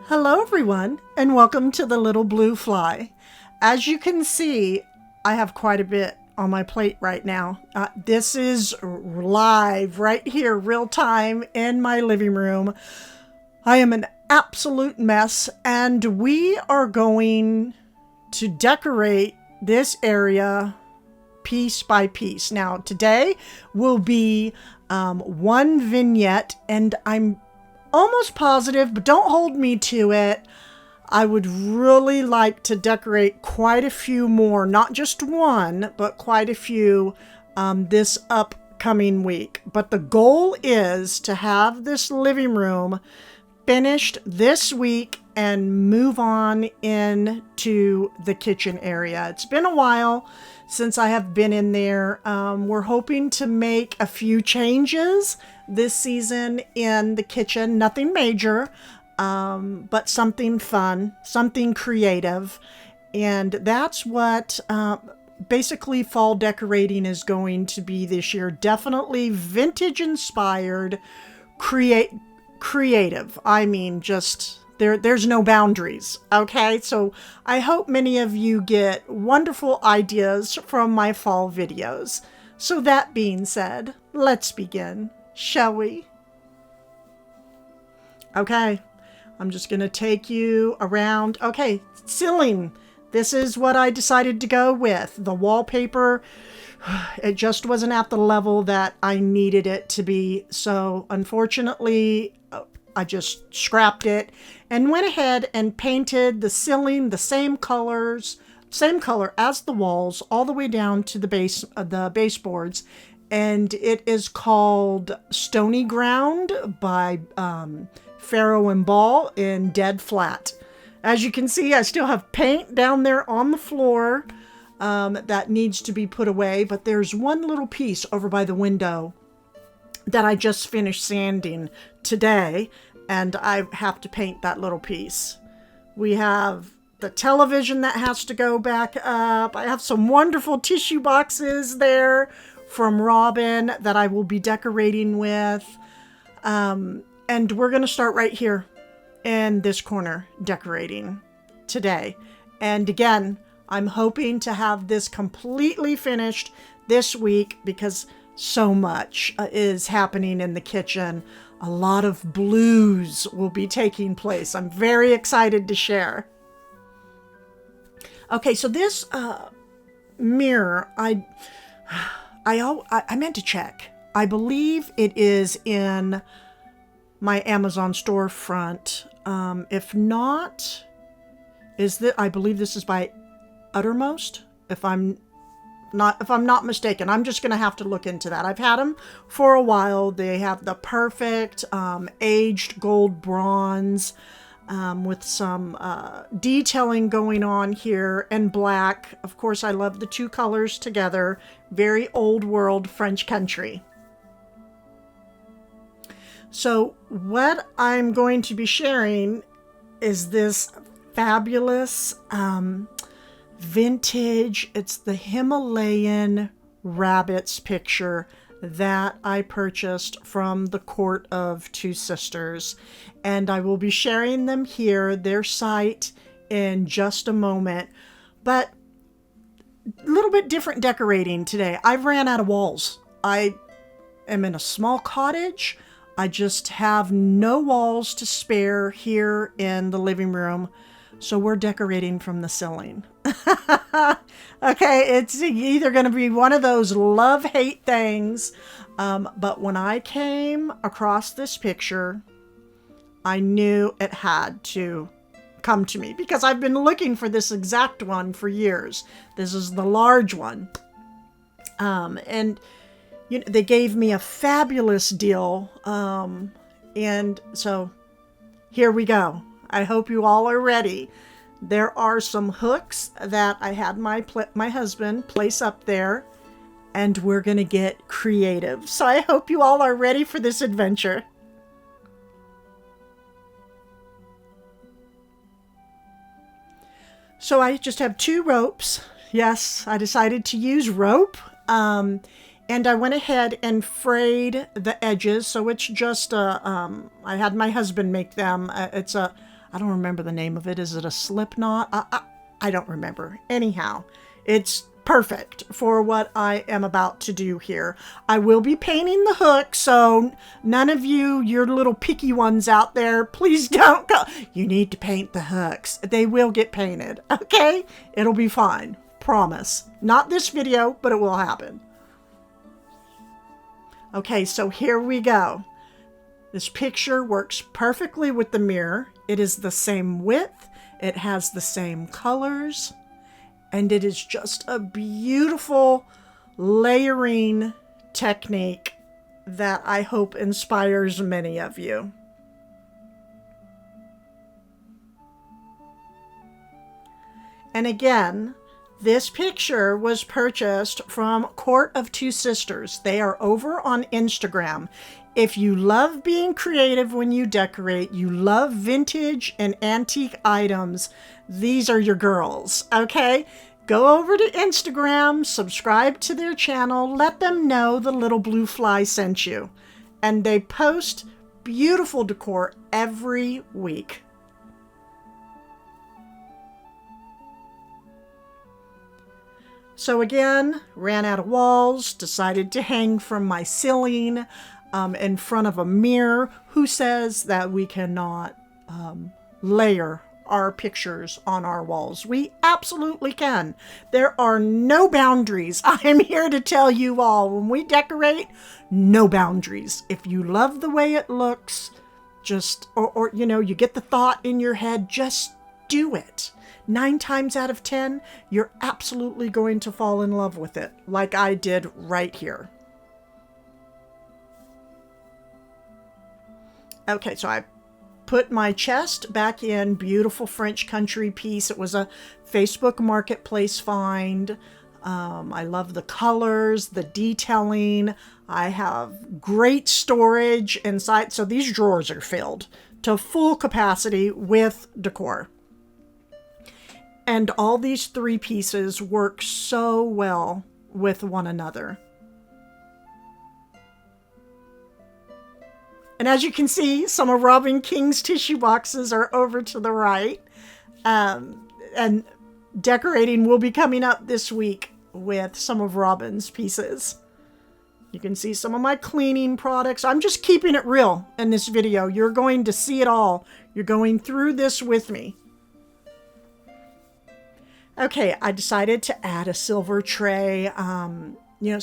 Hello everyone, and welcome to the Little Blue Fly. As you can see, I have quite a bit on my plate right now. This is live right here, real time in my living room. I am an absolute mess, and we are going to decorate this area piece by piece. Now, today will be one vignette, and I'm almost positive, but don't hold me to it. I would really like to decorate quite a few more, not just one, but quite a few this upcoming week. But the goal is to have this living room finished this week and move on into the kitchen area. It's been a while since I have been in there. We're hoping to make a few changes this season in the kitchen. Nothing major, but something fun, something creative. And that's what basically fall decorating is going to be this year. Definitely vintage inspired, creative. I mean, just there's no boundaries. Okay, so I hope many of you get wonderful ideas from my fall videos. So that being said, let's begin, shall we? Okay, I'm just gonna take you around. Okay, ceiling. This is what I decided to go with. The wallpaper, it just wasn't at the level that I needed it to be. So unfortunately, I just scrapped it and went ahead and painted the ceiling the same color as the walls, all the way down to the baseboards. And it is called Stony Ground by Farrow and Ball in Dead Flat. As you can see, I still have paint down there on the floor that needs to be put away, but there's one little piece over by the window that I just finished sanding today, and I have to paint that little piece. We have the television that has to go back up. I have some wonderful tissue boxes there from Robin that I will be decorating with. And we're going to start right here in this corner decorating today. And again, I'm hoping to have this completely finished this week because so much is happening in the kitchen. A lot of blues will be taking place. I'm very excited to share. Okay, so this mirror, I meant to check. I believe it is in my Amazon storefront. If not, I believe this is by Uttermost. If I'm not mistaken. I'm just going to have to look into that. I've had them for a while. They have the perfect aged gold bronze with some detailing going on here, and black. Of course, I love the two colors together. Very old world French country. So what I'm going to be sharing is this fabulous vintage, it's the Himalayan rabbits picture that I purchased from the Court of Two Sisters, and I will be sharing them here, their site, in just a moment. But a little bit different decorating today. I've ran out of walls. I am in a small cottage. I just have no walls to spare here in the living room. So we're decorating from the ceiling. Okay, it's either going to be one of those love-hate things. But when I came across this picture, I knew it had to come to me because I've been looking for this exact one for years. This is the large one. And they gave me a fabulous deal. And so here we go. I hope you all are ready. There are some hooks that I had my husband place up there, and we're going to get creative. So I hope you all are ready for this adventure. So I just have 2 ropes. Yes, I decided to use rope. And I went ahead and frayed the edges. So it's just I had my husband make them. It's a I don't remember the name of it. Is it a slip knot? I don't remember. Anyhow, it's perfect for what I am about to do here. I will be painting the hook, so none of your little picky ones out there, please don't go. You need to paint the hooks. They will get painted, okay? It'll be fine. Promise. Not this video, but it will happen. Okay, so here we go. This picture works perfectly with the mirror. It is the same width. It has the same colors. And it is just a beautiful layering technique that I hope inspires many of you. And again, this picture was purchased from Court of Two Sisters. They are over on Instagram. If you love being creative when you decorate, you love vintage and antique items, these are your girls, okay? Go over to Instagram, subscribe to their channel, let them know the little blue fly sent you. And they post beautiful decor every week. So again, ran out of walls, decided to hang from my ceiling in front of a mirror. Who says that we cannot layer our pictures on our walls? We absolutely can. There are no boundaries. I'm here to tell you all, when we decorate, no boundaries. If you love the way it looks, just, or you know, you get the thought in your head, just do it. 9 times out of 10, you're absolutely going to fall in love with it, like I did right here. Okay, so I put my chest back in. Beautiful French country piece. It was a Facebook Marketplace find. I love the colors, the detailing. I have great storage inside. So these drawers are filled to full capacity with decor. And all these 3 pieces work so well with one another. And as you can see, some of Robin King's tissue boxes are over to the right. And decorating will be coming up this week with some of Robin's pieces. You can see some of my cleaning products. I'm just keeping it real in this video. You're going to see it all. You're going through this with me. Okay, I decided to add a silver tray. You know,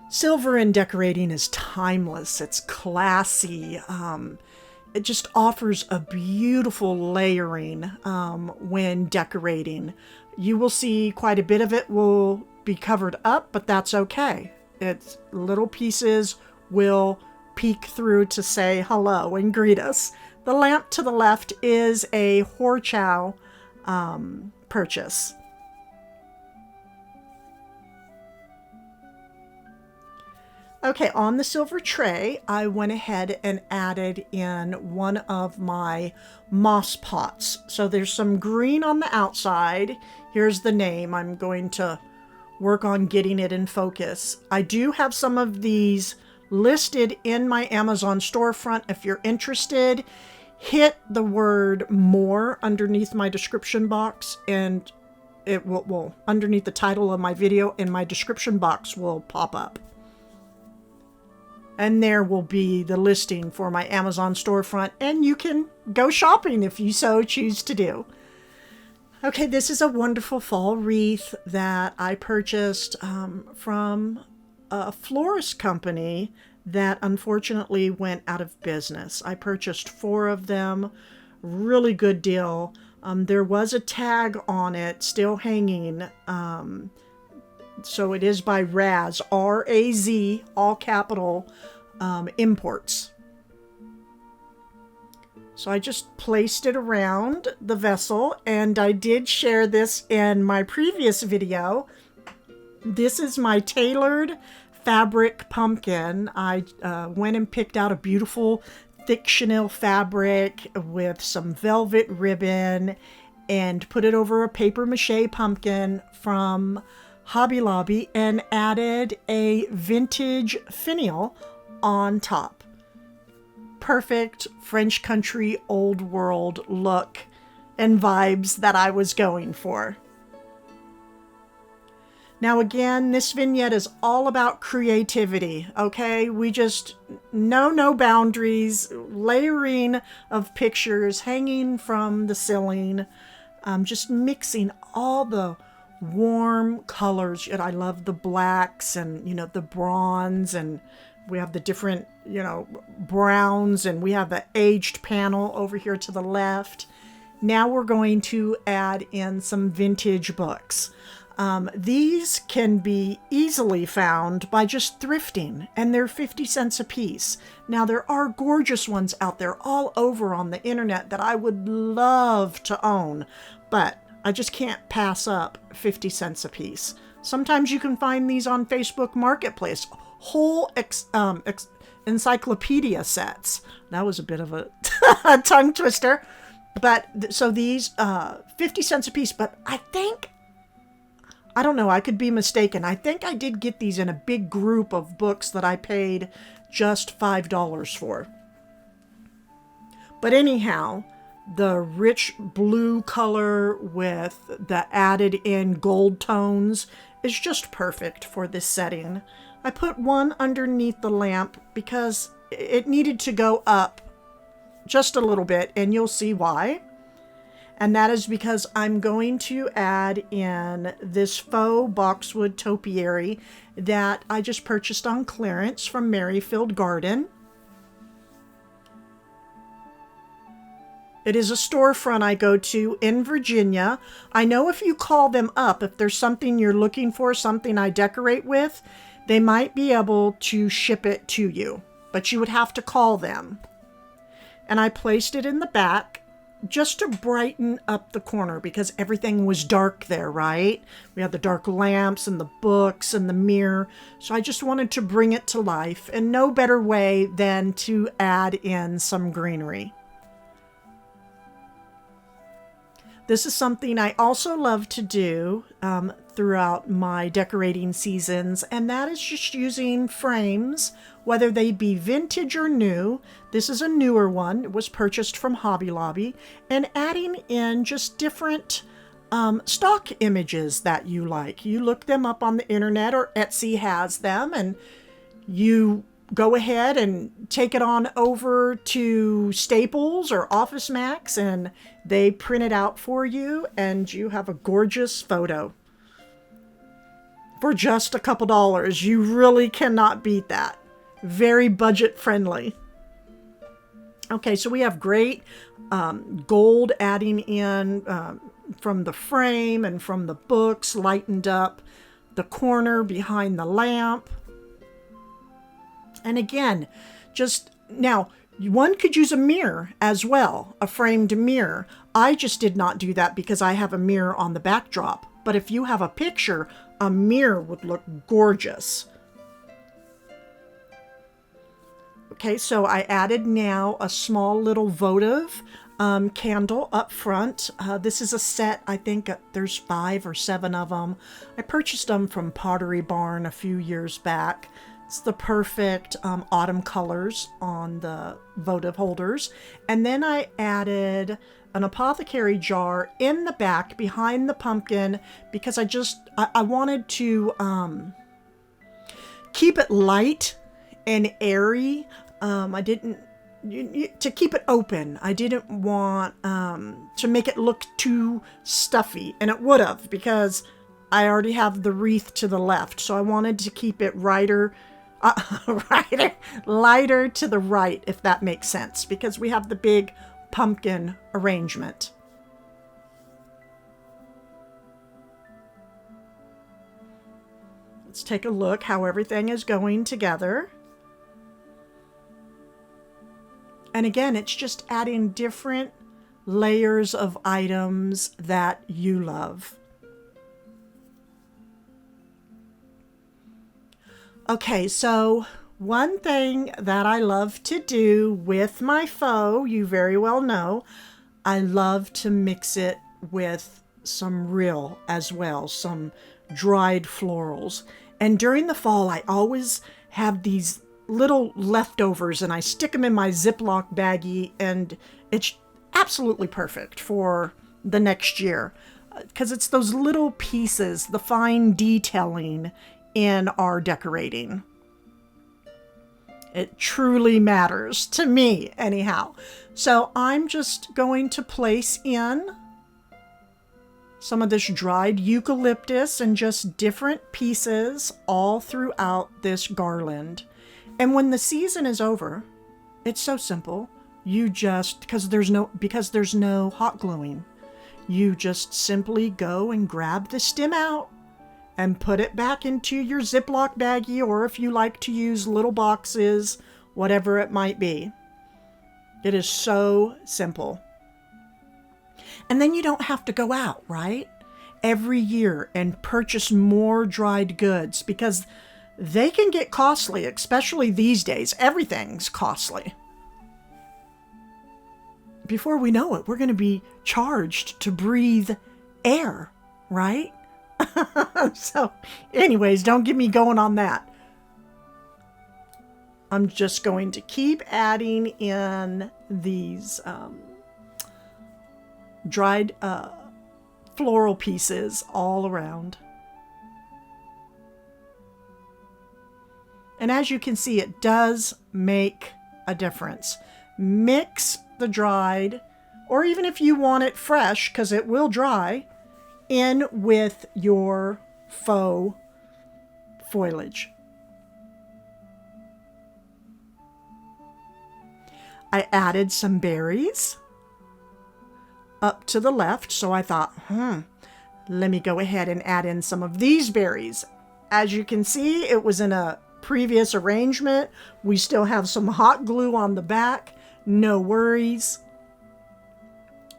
Silver in decorating is timeless. It's classy. It just offers a beautiful layering when decorating. You will see quite a bit of it will be covered up, but that's okay. It's little pieces will peek through to say hello and greet us. The lamp to the left is a Horchow purchase. Okay, on the silver tray, I went ahead and added in one of my moss pots. So there's some green on the outside. Here's the name. I'm going to work on getting it in focus. I do have some of these listed in my Amazon storefront. If you're interested, hit the word more underneath my description box, and it will underneath the title of my video, and my description box will pop up. And there will be the listing for my Amazon storefront, and you can go shopping if you so choose to do. Okay, this is a wonderful fall wreath that I purchased from a florist company that unfortunately went out of business. I purchased 4 of them. Really good deal. There was a tag on it still hanging. So it is by Raz, R-A-Z, all capital, imports. So I just placed it around the vessel, and I did share this in my previous video. This is my tailored fabric pumpkin. I went and picked out a beautiful thick chenille fabric with some velvet ribbon and put it over a paper mache pumpkin from Hobby Lobby and added a vintage finial on top. perfect French country old world look and vibes that I was going for. Now again, this vignette is all about creativity, okay? We just, no boundaries, layering of pictures hanging from the ceiling, just mixing all the warm colors. And I love the blacks and, the bronze, and we have the different, browns, and we have the aged panel over here to the left. Now we're going to add in some vintage books. These can be easily found by just thrifting, and they're 50 cents a piece. Now, there are gorgeous ones out there all over on the internet that I would love to own, but I just can't pass up 50 cents a piece. Sometimes you can find these on Facebook Marketplace, whole encyclopedia sets. That was a bit of a tongue twister. But so these 50 cents a piece, but I don't know, I could be mistaken. I think I did get these in a big group of books that I paid just $5 for. But anyhow, the rich blue color with the added in gold tones is just perfect for this setting. I put one underneath the lamp because it needed to go up just a little bit, and you'll see why. And that is because I'm going to add in this faux boxwood topiary that I just purchased on clearance from Merrifield Garden. It is a storefront I go to in Virginia. I know if you call them up, if there's something you're looking for, something I decorate with, they might be able to ship it to you, but you would have to call them. And I placed it in the back just to brighten up the corner because everything was dark there, right? We had the dark lamps and the books and the mirror. So I just wanted to bring it to life, and no better way than to add in some greenery. This is something I also love to do throughout my decorating seasons, and that is just using frames, whether they be vintage or new. This is a newer one. It was purchased from Hobby Lobby, and adding in just different stock images that you like. You look them up on the internet, or Etsy has them, and you go ahead and take it on over to Staples or Office Max, and they print it out for you, and you have a gorgeous photo for just a couple dollars. You really cannot beat that. Very budget friendly. Okay, so we have great gold adding in from the frame and from the books, lightened up the corner behind the lamp. And again, just now, one could use a mirror as well, a framed mirror. I just did not do that because I have a mirror on the backdrop. But if you have a picture, a mirror would look gorgeous. Okay, so I added now a small little votive candle up front. This is a set, I think there's 5 or 7 of them. I purchased them from Pottery Barn a few years back. It's the perfect autumn colors on the votive holders. And then I added an apothecary jar in the back behind the pumpkin because I wanted to keep it light and airy. I didn't, to keep it open. I didn't want to make it look too stuffy, and it would have because I already have the wreath to the left. So I wanted to keep it lighter to the right, if that makes sense, because we have the big pumpkin arrangement. Let's take a look how everything is going together. And again, it's just adding different layers of items that you love. Okay, so one thing that I love to do with my faux, you very well know, I love to mix it with some real as well, some dried florals. And during the fall, I always have these little leftovers and I stick them in my Ziploc baggie, and it's absolutely perfect for the next year. Because it's those little pieces, the fine detailing in our decorating. It truly matters to me, anyhow. So I'm just going to place in some of this dried eucalyptus and just different pieces all throughout this garland. And when the season is over, it's so simple. You just, because there's no hot gluing, you just simply go and grab the stem out and put it back into your Ziploc baggie, or if you like to use little boxes, whatever it might be. It is so simple. And then you don't have to go out, right? Every year and purchase more dried goods, because they can get costly, especially these days. Everything's costly. Before we know it, we're going to be charged to breathe air, right? So, anyways, don't get me going on that. I'm just going to keep adding in these dried floral pieces all around. And as you can see, it does make a difference. Mix the dried, or even if you want it fresh, because it will dry, in with your faux foliage. I added some berries up to the left, so I thought, let me go ahead and add in some of these berries. As you can see, it was in a previous arrangement. We still have some hot glue on the back. No worries.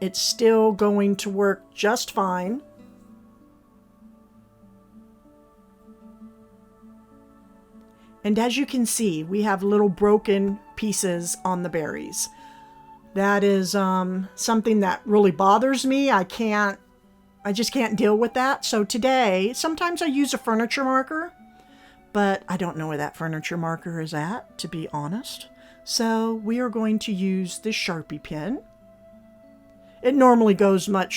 It's still going to work just fine. And as you can see, we have little broken pieces on the berries. That is something that really bothers me. I just can't deal with that. So today, sometimes I use a furniture marker, but I don't know where that furniture marker is at, to be honest. So we are going to use this Sharpie pen. It normally goes on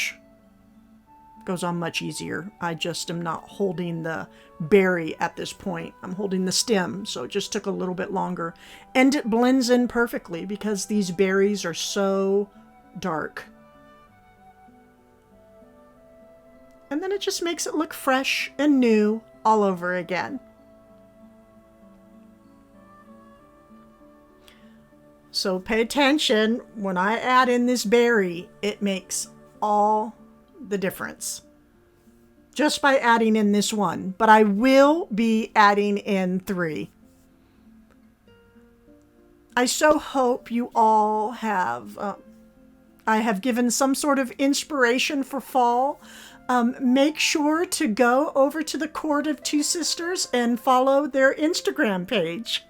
much easier. I just am not holding the berry at this point. I'm holding the stem, so it just took a little bit longer. And it blends in perfectly because these berries are so dark. And then it just makes it look fresh and new all over again. So pay attention, when I add in this berry, it makes all the difference. Just by adding in this one, but I will be adding in 3. I so hope you all have, I have given some sort of inspiration for fall. Make sure to go over to the Court of Two Sisters and follow their Instagram page.